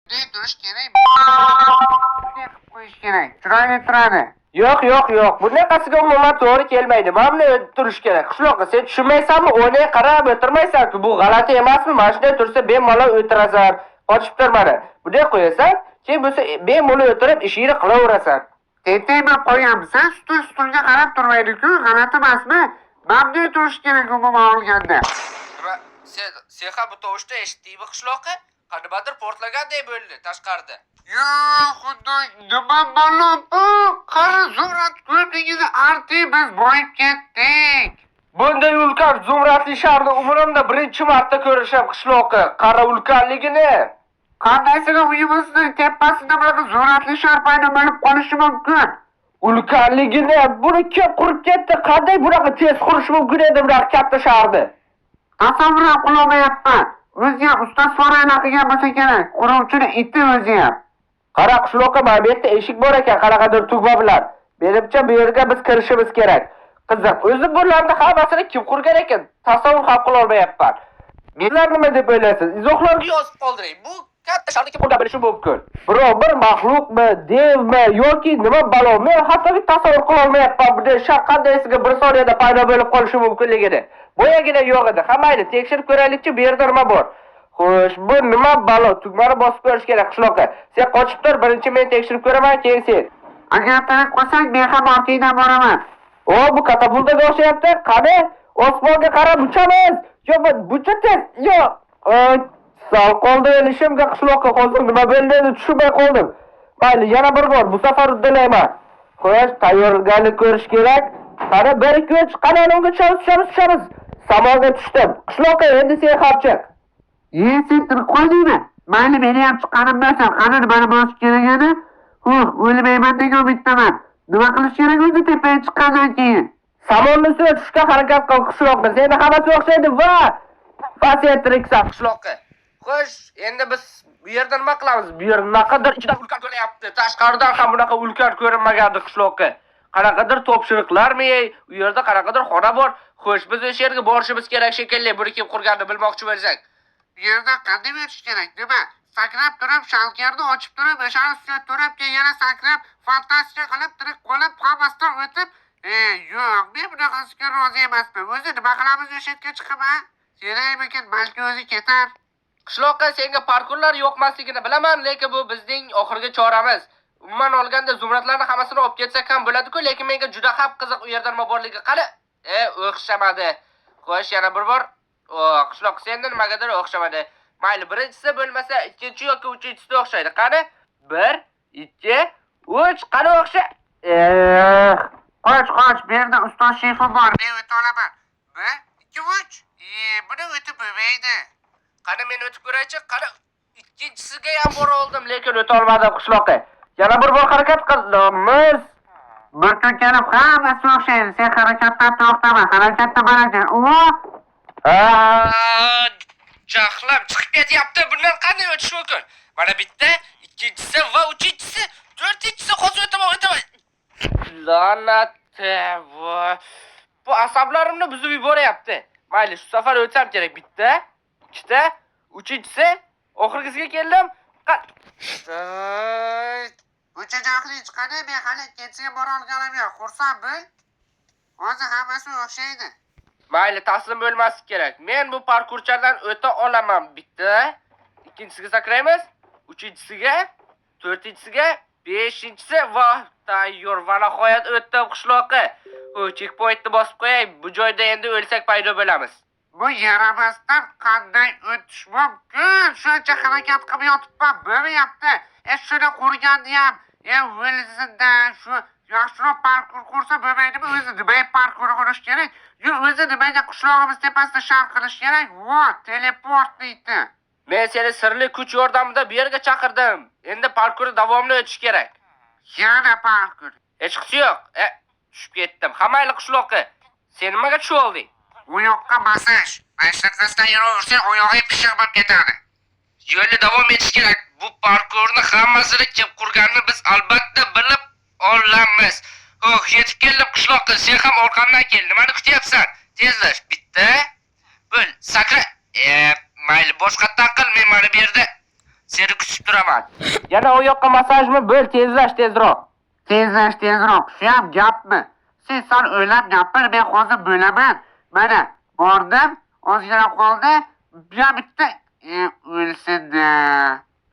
Turish kerak. Bunday qilib qo'yish kerak. Chiroyli turadi. Yo'q. Bunaqasiga umuman to'g'ri kelmaydi. Mana bunday turish kerak. Qishloqqa sen tushunmaysanmi? O'ynay qarab o'tirmaysan-ku. Bu g'alati emasmi? Mana shunday tursa bemalol o'tirasan. Qochib tur mana. Bunday qo'yasan, keyin bo'lsa bemalol o'tirib ishingni qilaverasan. Tentak qo'yamiz. Stulga qarab turmaydi-ku, g'alati emasmi? Mana bunday turish kerak umuman olganda. Sen ham bu tovushda eshitdingmi qishloqqa? Qanibadir portlaganday bo'ldi tashqarida. Xudo, nima bo'lib bu? Qara Zumrad ko'pligini artib biz boyib ketdik. Bunday ulkan Zumradli shaharni umrimda birinchi marta ko'rishim qishloqqa. Qara ulkanligini. Qandaysiga uyimizning tepasida bunaqa Zumradli shahar paydo bo'lib qolishi mumkin? Ulkanligini buni kim qurib ketdi? Qanday bunaqa tez qurish mumkin edi bunaqa katta shaharni? Tasavvur ham qilolmayapman. O'zi ham ustoz So'rayna qilgan bo'lsa kerak. Quruvchini iti o'zi ham. Qara qishloqqa mana bu yerda eshik bor ekan, qanaqadir tugma bilan. Menimcha bu yerga biz kirishimiz kerak. Qiziq, o'zi bularni hammasini kim qurgan ekan? Tasavvur ham qila olmayapman. Menlar nima deb o'ylaysiz? Izohlarga yozib qoldiring. Bu katta shaharni kim qurgan bo'lishi mumkin. Birov bir maxluqmi, devmi yoki nima balo? Men hattoki tasavvur qila olmayapman. Bunday shahar qandaysiga bir soniyada paydo bo'lib qolishi mumkinligini. Boyagina yo'q edi. Hammayni tekshirib ko'raylikchi, bu yerda nima bor? Xo'sh, bu nima balo? Tugmani bosib ko'rish kerak qishloqqa. Sen qochib tur, birinchi men tekshirib ko'raman, keyin sen. Agar talab qilsang, men ham ortingdan boraman. Bu katapultaga o'xshayapti. Qani, osmonga qarab uchamiz. Yo'q, bucha tez. Yo'q. Sal qoldi elishimga qishloqqa hozir nima bo'ldi tushunmay qoldim. Mayli, yana bir bor, bu safar uddalayman. Xo'sh, tayyorgarlik ko'rish kerak. Qani 1 2 3 qani unga tushamiz. Samoga tushdim. Qishloqqa endi sen ham chiq. Sen turib qoldingmi? Mayli, meni ham chiqqanim bo'lsin. Qani nimani bosish kerak edi? O'lmayman degan umiddaman. Nima qilish kerak o'zi tepaga chiqqandan keyin? Samonni ustiga tushishga harakat qil qishloqqa. Seni hammasi o'xshaydi va pasaytiriksan qishloqqa. Xo'sh, endi biz bu yerda nima qilamiz? Bu yer naqadar ichidan ulkan ko'ryapti. Tashqaridan ham bunaqa ulkan ko'rinmagandi qishloqqa. Qanaqadir topshiriqlarmi? U yerda qanaqadir xona bor. Xo'sh, biz o'sha yerga borishimiz kerak shekilli. Buni kim qurganini bilmoqchi bo'lsak. Bu yerda qanday o'tish kerak? Nima? Sakrab turib, shalkarni ochib turib, o'shani ustiga turib, keyin yana sakrab, fantastika qilib, tirik qo'lib, hammasidan o'tib, yo'q, men bunaqasiga rozi emasman. O'zi nima qilamiz o'sha yerga chiqib, ha? Senaymikin, balki o'zi ketar. Qishloqqa senga parkurlar yo'qmasligini bilaman, lekin bu bizning oxirgi choramiz. Umuman olganda zumradlarni hammasini olib ketsak ham bo'ladi-ku, lekin menga juda ham qiziq u yerda nima borligi. Qani? O'xshamadi. Xo'sh, yana bir bor. Qishloq senda nimagadir o'xshamadi. Mayli, birinchisi bo'lmasa, ikkinchi yoki uchinchisi o'xshaydi. Qani? 1 2 3 qani o'xsha. Qoch, bu yerda ustoz shefim bor, men o'ta olaman. 1 2 3. Buni o'tib bo'lmaydi. Qani men o'tib ko'raychi? Qani ikkinchisiga ham bora oldim, lekin o'ta olmadim qishloqqa. Yana bir bor harakat qilamiz. Bir kun kelib hammasi o'xshaydi. Sen harakatdan to'xtama, harakatda bo'lasan. Jahlim chiqib ketyapti. Bundan qanday o'tish mumkin? Mana bitta, ikkinchisi va uchinchisi, to'rtinchisi hozir o'taman. La'nat. Bu asablarimni buzib yuboryapti. Mayli, shu safar o'tsam kerak. Bitta, ikkita, uchinchisi, oxirgisiga keldim. Buncha jahli chiqadi, men hali ikkinchisiga bora olganim yo'q. Xursand bo'l. Hozir hammasi o'xshaydi. Mayli, taslim bo'lmaslik kerak. Men bu parkurchadan o'ta olaman. Bitta, ikkinchisiga sakraymiz, uchinchisiga, to'rtinchisiga, beshinchisi va tayyor. Va nihoyat o'tdim qishloqqa. Checkpointni bosib qo'yay. Bu joyda endi o'lsak paydo bo'lamiz. Bu yaramasdan qanday o'tish mumkin? Shuncha harakat qilib yotibman, bo'lmayapti. Shuni qurganni ham, o'lsinda shu yaxshiroq parkur qursa bo'lmaydimi? O'zi nima parkur qurish kerak? O'zi nimaga qishlog'imiz tepasida shart qilish kerak? Teleport deydi. Men seni sirli kuch yordamida bu yerga chaqirdim. Endi parkurni davomli o'tish kerak. Yana parkur. Hech qisi yo'q. Tushib ketdim. Hammayli qishloqqa. Sen nimaga tushib olding? U yoqqa masaj. Ayshaqasdan yuraversang, oyog'ing pishiq bo'lib ketadi. Yo'lni davom etish kerak. Bu parkurni hammasini kim qurganini biz albatta bilib olamiz. Yetib keldim qishloqqa. Sen ham orqamdan kel. Nimani kutyapsan? Tezlash. Bitta. Bo'l. Sakra. Mayli, boshqatdan qil. Men mana bu yerda Seni kutib turaman. Yana o yoqqa massajmi? Bo'l, tezlash, tezroq. Tezroq. Shu ham gapmi? Sen o'ylab gapir, men hozir bo'laman. Mana, bordim, ozgina qoldi. Ya bitta o'lsin-da.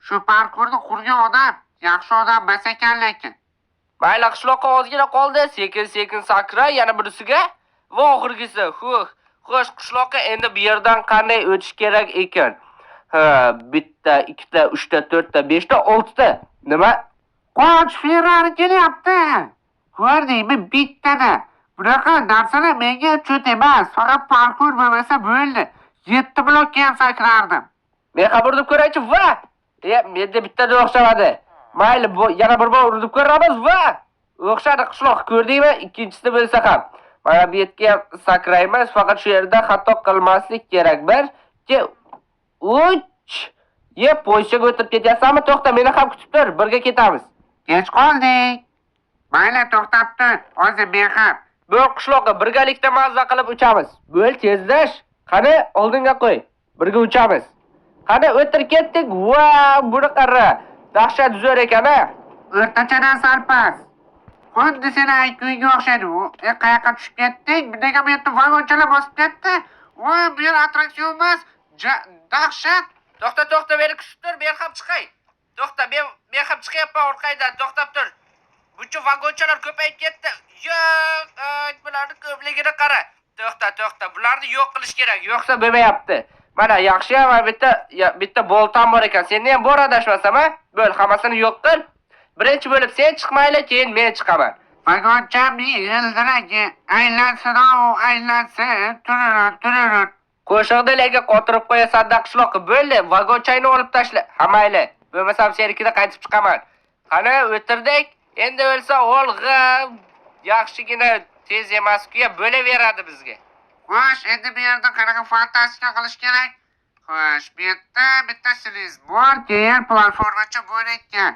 Shu parkurni qurgan odam yaxshi odam emas ekan lekin. Mayli, qishloqqa ozgina qoldi. Sekin-sekin sakra yana birisiga va oxirgisi. Xo'sh, qishloqqa endi bu yerdan qanday o'tish kerak ekan? Bitta, ikkita, uchta, to'rtta, beshta, oltita. Nima? Qoch, Ferrari kelyapti. Ko'rdingmi, bittada. Bunaqa narsalar menga cho't emas. Faqat parkur bo'lmasa bo'ldi. 7 blokka ham sakrardim. Men ham urib ko'raychi, va! Menda bittada o'xshamadi. Mayli, bu yana bir bor urib ko'ramiz, va! O'xshadi qishloq, ko'rdingmi? Ikkinchisi bo'lsa ham. Mana bu yerga ham sakraymiz, faqat shu yerda xato qilmaslik kerak. 1, 2, 3. Poychaga o'tib ketyapsanmi? To'xta, meni ham kutib tur, birga ketamiz. Kech qoldik. Mayli, to'xtab tur. Hozir men ham. Bu qishloqqa birgalikda mazza qilib uchamiz. Bo'l, tezlash. Qani, oldinga qo'y. Birga uchamiz. Qani, o'tir ketdik. Va, buni qara. Dahshat zo'r ekan-a. O'rtachadan sal past. Xuddi seni aytganga o'xshaydi. Qayoqqa tushib ketdik? Bundaga bu yerda vagonchalar bosib ketdi. Voy, bu yer attraksion emas. Dahshat. To'xta, meni kutib tur, men ham chiqay. To'xta, men ham chiqyapman orqangdan. To'xtab tur. Buncha vagonchalar ko'payib ketdi. Yo'q, bularning ko'pligini qara. To'xta, bularni yo'q qilish kerak, yo'qsa bo'lmayapti. Mana yaxshi ham bitta boltam bor ekan. Seni ham bor adashmasam, ha? Bo'l, hammasini yo'q qil. Birinchi bo'lib sen chiqmayli, keyin men chiqaman. Vagonchamning g'ildiragi aylansin, turur. Qo'shiqdalarga qotirib qo'yasan-da qishloqqa. Bo'ldi, vagonchayni olib tashla. Ha mayli, bo'lmasam senikida qaytib chiqaman. Qani, o'tirdik. Endi o'lsa olg'a yaxshigina tez emas-ku, bo'laveradi bizga. Xo'sh, endi bu yerda qanaqa fantastika qilish kerak? Xo'sh, bu yerda bitta sliz bor, keyin platformacha bor ekan.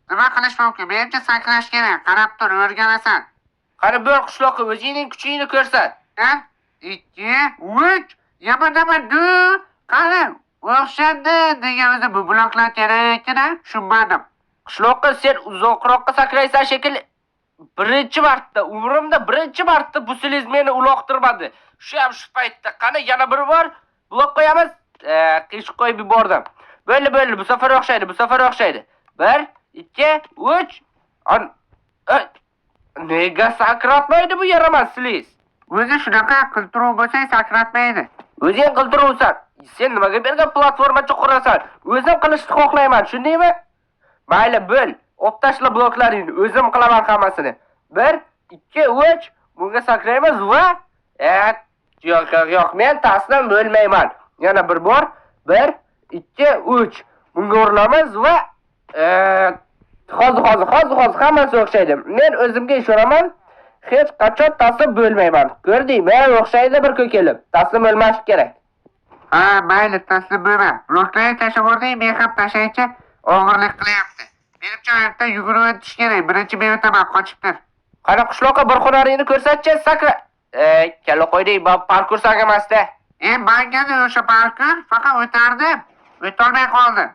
Nima qilish mumkin? Menimcha sakrash kerak. Qarab tur, o'rganasan. Qani bir qishloqqa o'zingning kuchingni ko'rsat. 1, 2, 3. Yama du. Qani, o'xshadi degan o'zi bu bloklar kerak ekan, tushunmadim. Qishloqqa sen uzoqroqqa sakraysan shekilli. Umrimda birinchi marta bu sliz meni uloqtirmadi. Shu ham shu paytda. Qani yana biri bor. Blok qo'yamiz. Qish qo'yib yubordim. Bo'ldi, bu safar o'xshaydi. 1, 2, 3. Nega sakratmaydi bu yaramas sliz? O'zi shunaqa qiltiruv bo'lsa sakratmaydi. O'zing qiltiruvsan. Sen nimaga bergan platformacha qurasan? O'zim qilishni xohlayman, tushundingmi? Mayli, bo'l. Olib tashla bloklaringni, o'zim qilaman hammasini. 1, 2, 3. Bunga sakraymiz va yo'q, men taslim bo'lmayman. Yana bir bor. 1, 2, 3. Bunga urilamiz va hozir hammasi o'xshaydi. Men o'zimga ishonaman. Hech qachon taslim bo'lmayman. Ko'rdingmi? O'xshaydi bir ko'kelib. Taslim bo'lmash kerak. Ha, mayli, taslim bo'lma. Bloklarni tashlab o'rding, men ham tashlaychi og'irlik qilyapti. Menimcha yerda yugurib o'tish kerak. Birinchi men o'taman, qochibdir. Qani qishloqqa bir hunaringni ko'rsatchi, sakra. Kalla qo'yding, parkur sangamasda. Manga o'sha parkur faqat o'tardim. O'tolmay qoldim.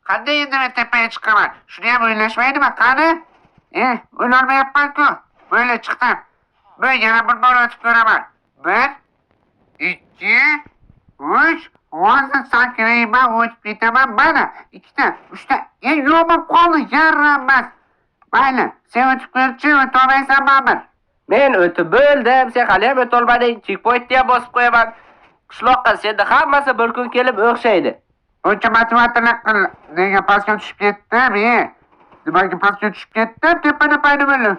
Qanday endi men tepaga chiqaman? Shuni ham o'ylashmaydimi? Qani? O'lolmayapman-ku. Böyle chiqdim. Ben yana bir bor o'tib ko'raman. 1, 2, 3. Hozir sakrayman, o'tib ketaman. Mana 2ta, 3ta. Yo'q bo'lib qoldi, yaramas. Mayli, sen o'tib ko'rchi, o'tolmaysan baribir. Men o'tib bo'ldim, sen hali ham o'tolmading. Checkpointni ham bosib qo'yaman. Qishloqqa senda hammasi bir kun kelib o'xshaydi. Uncha motivatsiyalar qil. Nega pastga tushib ketdim, Nimaga pastga tushib ketdim? Tepada paydo bo'ldim.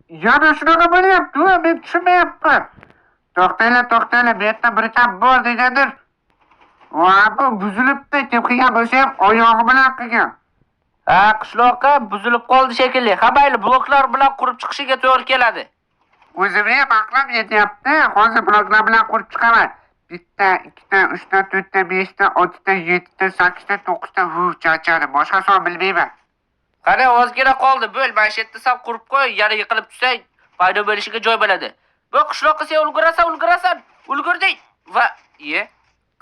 Yana shunaqa bo'lyapti, men tushunmayapman. To'xtanglar, bu yerda bir kam bor degandir. Va bu buzilibdi, kim qilgan bo'lsa ham oyog'i bilan qilgan. Ha, qishloqqa buzilib qoldi shekilli. Hamayli bloklar bilan qurib chiqishiga to'g'ri keladi. O'zimni ham aqlim yetyapti. Hozir bloklar bilan qurib chiqaman. 1 ta, 2 ta, 3 ta, 4 ta, 5 ta, 6 ta, 7 ta, 8 ta, 9 ta. Charchadim. Boshqa son bilmayman. Qani ozgina qoldi, bo'l, mana shu yerda ham qurib qo'y, yana yiqilib tushsang, paydo bo'lishiga joy bo'ladi. Bu qishloqqa sen ulgurasan, ulgurding. Va,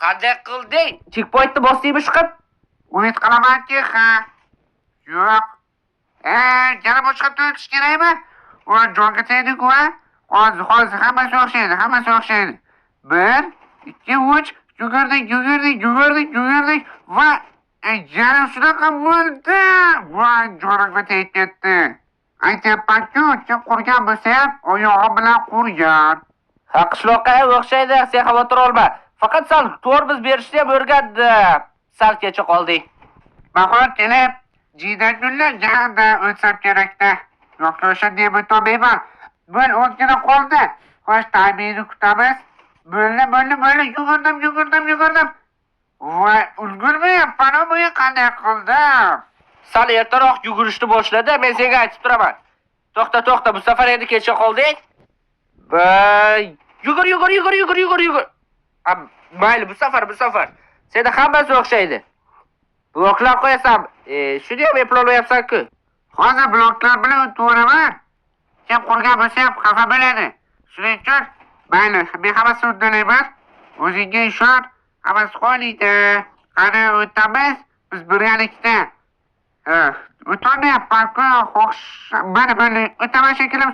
qanday qilding? Checkpointni bosdingmi chiqib? Umid qilamanki, ha. Yo'q. Yana boshqa to'tish kerakmi? O jonga tegdi-ku, ha? Hozir hammasi o'xshaydi. 1, 2, 3 yugurdik va yana shunaqa bo'ldi. Voy, jonimga tegib ketdi. Aytyapman-ku, kim qurgan bo'lsa ham oyog'i bilan qurgan. Ha, qishloqqa o'xshaydi, sen xavotir olma. Faqat sal tormoz berishni ham o'rgatdi. Sal kecha qoldik. Bahor kelib, jiydan gullar jahanda o'tsam kerakda. Yo'qsa o'sha deb o'tolmayman. Bo'l o'zgina qoldi. Xo'sh, taymingni kutamiz. Bo'ldi. Yugurdim. Voy, ulgurmayapman, bu qanday qildim? Sal ertaroq yugurishni boshladi. Men senga aytib turaman. To'xta, bu safar endi kecha qoldik. Yugur. Mayli, bu safar. Senda hammasi o'xshaydi. Bloklar qo'yasan. Shuni ham eplolmayapsan-ku. Hozir bloklar bilan o'tiraman. Kim qurgan bo'lsa ham xafa bo'ladi. Shuning uchun mayli, men hammasini uddalayman. O'zingga ishon, hammasi qo'yildi. Qani o'tamiz, biz birgalikda. O'tolmayapman-ku, mana o'taman shekilli.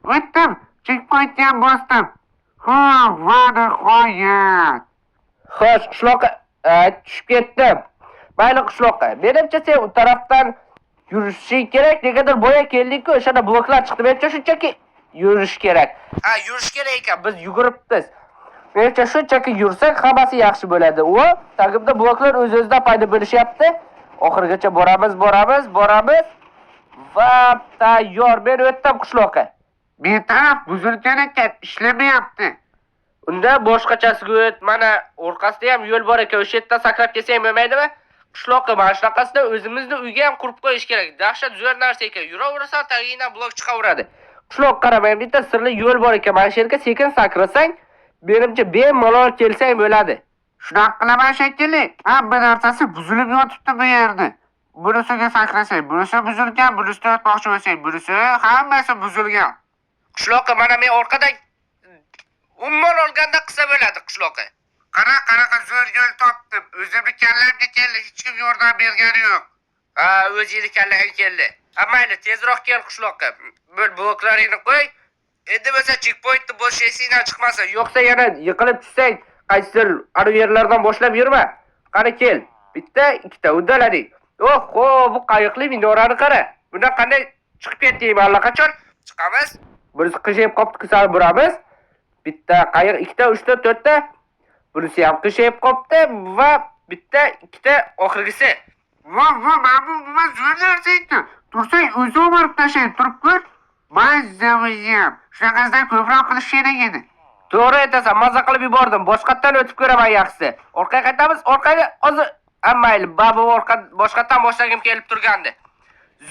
O'tdim, checkpointni ham bosdim. Va nihoyat. Xo'sh, qishloqqa tushib ketdim. Mayli qishloqqa. Menimcha sen u tarafdan yurishing kerak. Negadir boya keldik-ku, o'shada bloklar chiqdi. Menimcha shunchaki yurish kerak. Yurish kerak ekan. Biz yuguribmiz. Menimcha shunchaki yursak hammasi yaxshi bo'ladi. Tagimda bloklar o'z-o'zidan paydo bo'lishyapti. Oxirigacha boramiz va tayyor. Men o'tdim qishloqqa. Men taraf buzilgan ekan, ishlamayapti. Unda boshqachasiga o't. Mana orqasida ham yo'l bor ekan. O'sha yerdan sakrab kelsang bo'lmaydimi? Qishloqqa mana shunaqasida o'zimizni uyga ham qurib qo'yish kerak. Dahshat zo'r narsa ekan. Yuraversan, tagidan blok chiqaveradi. Qishloq qarabay, bitta sirli yo'l bor ekan. Mana shu yerga sekin sakrasang, menimcha bemalol kelsang bo'ladi. Shunaqa qilaman shekilli. Hamma narsasi buzilib yotibdi bu yerda. Bunisiga sakrasang, bunisi buzilgan, bunisiga o'tmoqchi bo'lsang, bunisi hammasi buzilgan. Qishloqqa mana men orqadan umuman olganda qilsa bo'ladi qishloqqa. Qanaqa zo'r yo'l topdim. O'zimni kallamga keldi, hech kim yordam bergani yo'q. O'zingni kallang keldi. Mayli, tezroq kel qishloqqa. Bo'l bloklaringni qo'y. Endi bo'lsa checkpointni bo'shaysan chiqmasa, yo'qsa yana yiqilib tushsang, qaysidir anu yerlardan boshlab yurma. Qani kel. Bitta, ikkita uddaladik. Oho, bu qayiqli minorani qara. Bundan qanday chiqib ketding allaqachon? Chiqamiz. Birisi qishayib qopti, sal buramiz. Bitta qayiq, ikkita, uchta, to'rtta. Bunisi ham qishayib qopti va bitta, ikkita oxirgisi. Mana bu zo'r narsa ekan. Tursang o'zi olib tashlaydi, turib ko'r. Mazza-mazza. Shunaqasidan ko'proq qilish kerak edi. To'g'ri aytasan, mazza qilib yubordim. Boshqatdan o'tib ko'raman yaxshisi. Orqaga qaytamiz, orqaga hozir mayli, babu boshqatdan boshlagim kelib turgandi.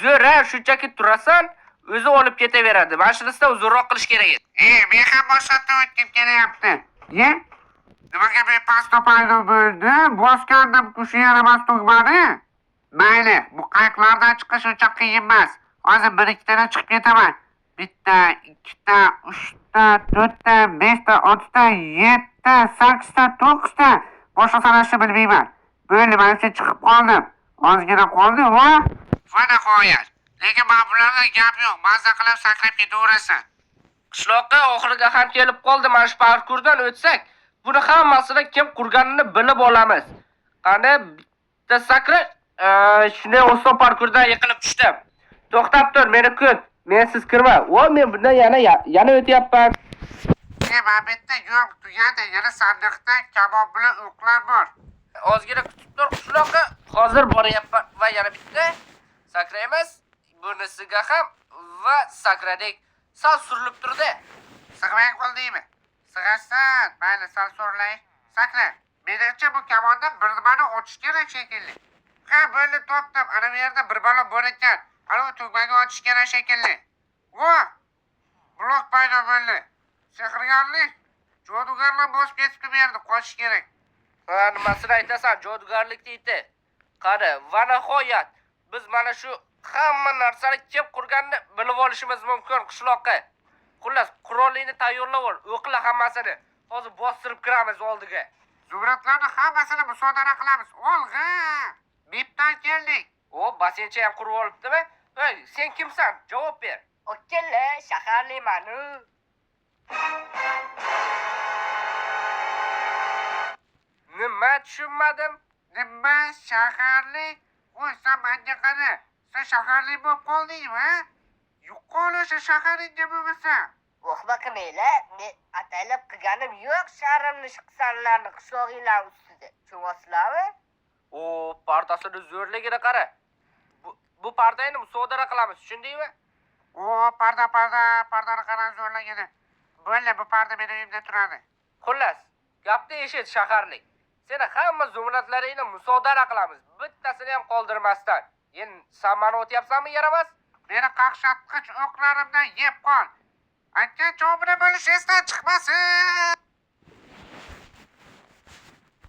Zo'r, shunchaki turasan, o'zi olib ketaveradi. Mana shunisidan uzunroq qilish kerak edi. Men ham boshqatdan o'tib kelyapti. Nimaga men pastda paydo bo'ldi? Bosgandim shu yaramas tugmani. Mayli, bu qayiqlardan chiqish uncha qiyin emas. Hozir 1-2tadan chiqib ketaman. Bitta, ikkita, uchta, to'rtta, beshta, 6ta, 7ta, 8ta, 9ta. Boshqa sanashni bilmayman. Bo'ldi, men chiqib qoldim. Ozgina qoldi va nihoyat. Lekin men bularga gap yo'q. Mazza qilib sakrab ketaverasan. Qishloqqa oxiriga ham kelib qoldi. Mana shu parkurdan o'tsak, buni hammasini kim qurganini bilib olamiz. Qani bitta sakrash, shunday oson parkurdan yiqilib tushdim. To'xtab tur, meni kut. Mensiz kirma. Men bundan yana o'tyapman. Mana bitta yo'l tugadi. Yana sandiqda kabob bilan o'qlar bor. Ozgina kutib tur qishloqqa. Hozir boryapman va yana bitta sakraymiz. Bunisiga ham va sakradik. Sal surilib turdi. Sig'may qoldingmi? Sig'asan. Mayli, sal surilay. Sakra. Menimcha bu kamonda bir nimani ochish kerak shekilli. Bo'ldi, topdim. Ana bu yerda bir balo bor ekan. Ana tugmaga ochish kerak shekilli. Blok paydo bo'ldi. Sehrgarlik. Jodugarlar bosib ketibdi bu yerda, qochish kerak. Nimasini aytasan, jodugarlik deydi. Qani, va nihoyat biz mana shu hamma narsani kim qurganini bilib olishimiz mumkin qishloqqa. Xullas, qurollingni tayyorlab ol, o'qla hammasini. Hozir bostirib kiramiz oldiga. Zumradlarni hammasini musodara qilamiz. Olg'a. Mipdan keldik. O basencha ham qurib olibdimi? Ey, sen kimsan? Javob ber. Okella, shaharliman-u. Nima tushunmadim? Nima shaharlik? Voy, sen menga qara. Sen shaharlik bo'lib qoldingmi? Yuqol o'sha shaharingga bo'lmasa. Vohma qilmanglar, men ataylab qilganim yo'q shahrimni shiqsanlarni qishlog'inglar ustida. Tushunasizlarmi? O, pardasini zo'rligini qara. Bu pardani musodara qilamiz, tushundingmi? O, pardani qara zo'rlagini. Bo'ldi, bu parda mening uyimda turadi. Xullas, gapni eshit shaharlik. Seni hamma zumradlaringni musodara qilamiz, bittasini ham qoldirmasdan. Endi sen meni o'tyapsanmi, yaramas? Meni qaqshatqich o'qlarimdan yeb qol. Aytgan javobini bo'lish esdan chiqmasin.